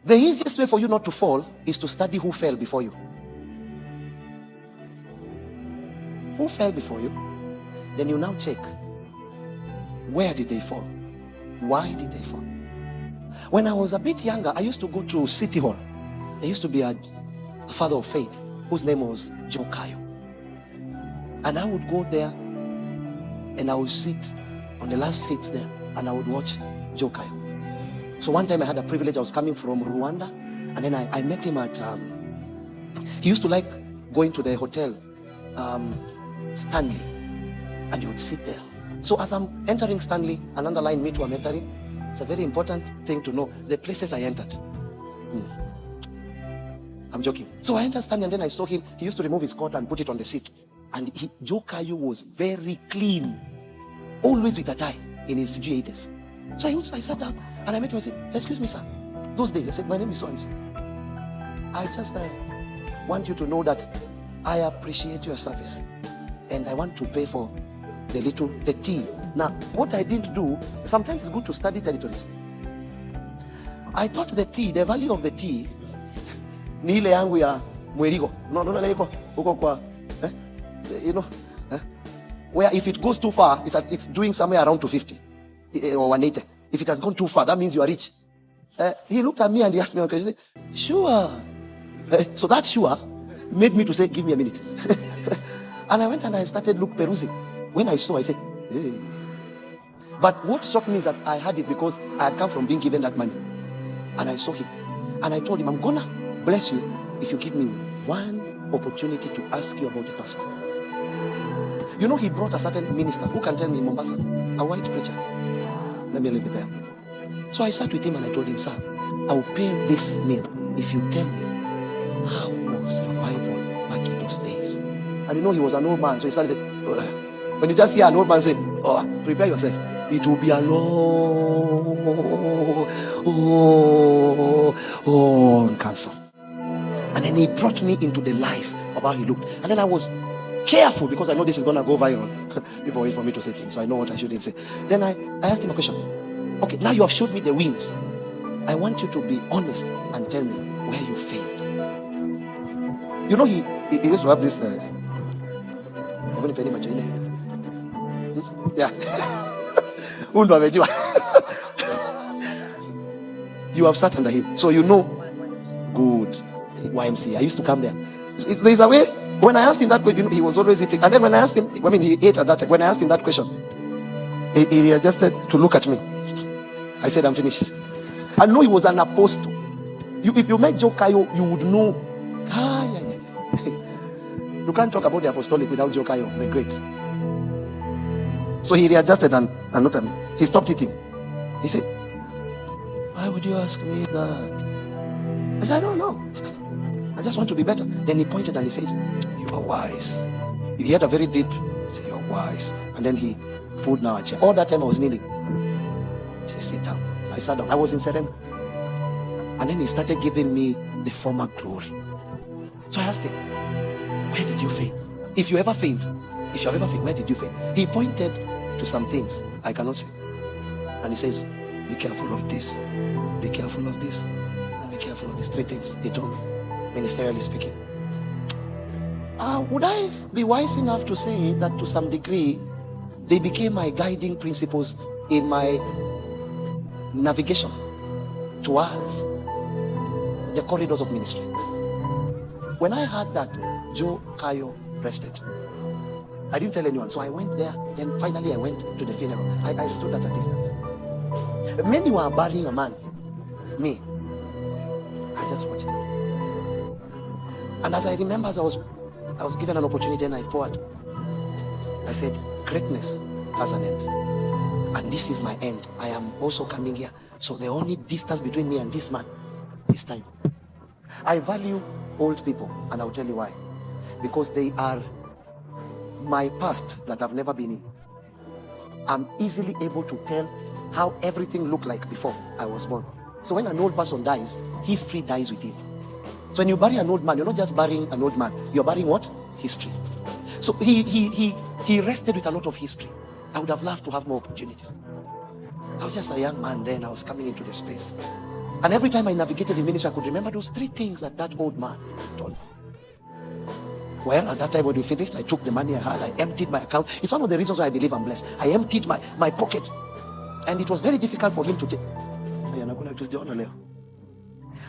The easiest way for you not to fall is to study who fell before you. Who fell before you? Then you now check, where did they fall? Why did they fall? When I was a bit younger, I used to go to City Hall. There used to be a father of faith whose name was Joe Kayo. And I would go there and I would sit on the last seats there and I would watch Joe Kayo. So one time I had a privilege. I was coming from Rwanda, and then I met him at, he used to like going to the hotel, Stanley, and he would sit there. So as I'm entering Stanley, and underline me to I'm entering, it's a very important thing to know the places I entered. I'm joking. So I entered Stanley, and then I saw him. He used to remove his coat and put it on the seat. And Joe Kayo was very clean, always with a tie in his G80s. So I sat down and I met him. I said, "Excuse me, sir." Those days I said, "My name is so and so. I just want you to know that I appreciate your service, and I want to pay for the tea." Now, what I didn't do, sometimes it's good to study territories. I thought the value of the tea, ni ile yangu ya mwerigo. No, iko huko kwa, where if it goes too far, it's doing somewhere around 250 or 180. If it has gone too far, that means you are rich. He looked at me and he asked me, "Okay," he said, "Sure." So that sure made me to say, "Give me a minute." And I went and I started perusing. When I saw, I said, "Hey." But what shocked me is that I had it because I had come from being given that money. And I saw him. And I told him, "I'm gonna bless you if you give me one opportunity to ask you about the past." You know, he brought a certain minister who can tell me in Mombasa, a white preacher. Let me leave it there. So I sat with him and I told him, "Sir, I'll pay this meal if you tell me how was revival back in those days." And you know, he was an old man, so he started saying, when you just hear an old man say, "Oh, prepare yourself, it will be a long counsel." And then he brought me into the life of how he looked. And then I was careful because I know this is going to go viral. People wait for me to say things, so I know what I shouldn't say. Then I asked him a question. "Okay, now you have showed me the wins. I want you to be honest and tell me where you failed." You know, he used to have this, yeah. You have sat under him, so you know. Good. YMCA. I used to come there. There's a way. When I asked him that question, he was always eating. And then when I asked him, he ate at that time. When I asked him that question, he readjusted to look at me. I said, "I'm finished." I know he was an apostle. If you met Joe Kayo, you would know. You can't talk about the apostolic without Joe Kayo, the great. So he readjusted and looked at me. He stopped eating. He said, "Why would you ask me that?" I said, "I don't know. I just want to be better." Then he pointed and he says, "You are wise." He had a very deep, he said, "You're wise." And then he pulled now a chair. All that time I was kneeling. He said, "Sit down." I sat down. I was in surrender. And then he started giving me the former glory. So I asked him, "Where did you fail? If you have ever failed, where did you fail?" He pointed to some things I cannot say. And he says, "Be careful of this, be careful of this, and be careful of these 3 things." He told me, ministerially speaking. Would I be wise enough to say that to some degree they became my guiding principles in my navigation towards the corridors of ministry? When I heard that Joe Kayo rested, I didn't tell anyone. So I went there. Then finally I went to the funeral. I stood at a distance. Many were burying a man. Me, I just watched it. And as I remember, as I was given an opportunity and I poured, I said, "Greatness has an end. And this is my end. I am also coming here. So the only distance between me and this man is time." I value old people, and I'll tell you why. Because they are my past that I've never been in. I'm easily able to tell how everything looked like before I was born. So when an old person dies, history dies with him. So when you bury an old man, you're not just burying an old man, you're burying what? History. So he rested with a lot of history. I would have loved to have more opportunities. I was just a young man then. I was coming into this place. And every time I navigated in ministry, I could remember those 3 things that that old man told me. Well, at that time when we finished, I took the money I had, I emptied my account. It's one of the reasons why I believe I'm blessed. I emptied my pockets. And it was very difficult for him to take.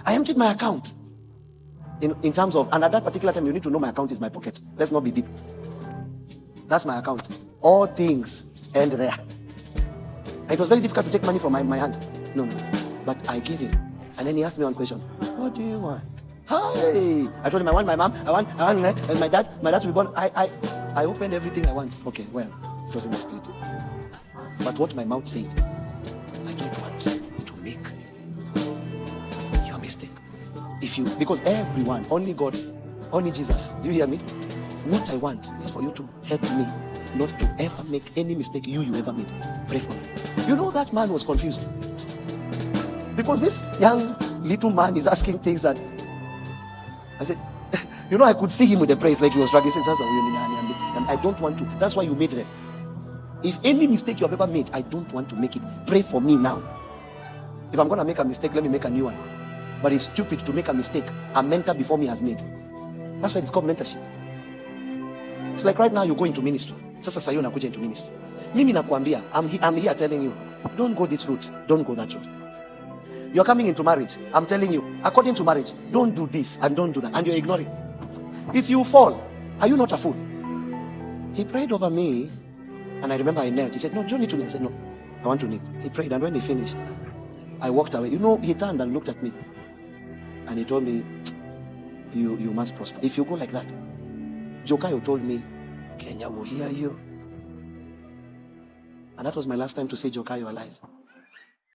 I emptied my account. In terms of, and at that particular time, you need to know my account is my pocket. Let's not be deep. That's my account. All things end there. It was very difficult to take money from my hand. No. But I gave him. And then he asked me one question. What do you want? Hi! I told him I want my mom, I want and my dad to be born. I opened everything I want. Okay, well, it was in the spirit. But what my mouth said, I don't want to make your mistake. Because everyone, only God, only Jesus. Do you hear me? What I want is for you to help me not to ever make any mistake you ever made. Pray for me. You know, that man was confused. Because this young little man is asking things that I said, I could see him with the praise like he was struggling. I don't want to. That's why you made them. If any mistake you have ever made, I don't want to make it. Pray for me now. If I'm going to make a mistake, let me make a new one. But it's stupid to make a mistake a mentor before me has made. That's why it's called mentorship. It's like right now you go into ministry. Sasa sayo nakuja into ministry. Mimi nakuambia, I'm here telling you, don't go this route, don't go that route. You're coming into marriage. I'm telling you, according to marriage, don't do this and don't do that. And you're ignoring. If you fall, are you not a fool? He prayed over me. And I remember I knelt. He said, no, don't need to kneel. I said, no, I want to kneel. He prayed. And when he finished, I walked away. He turned and looked at me. And he told me, you must prosper. If you go like that. Joe Kayo told me, Kenya will hear you. And that was my last time to see Joe Kayo alive.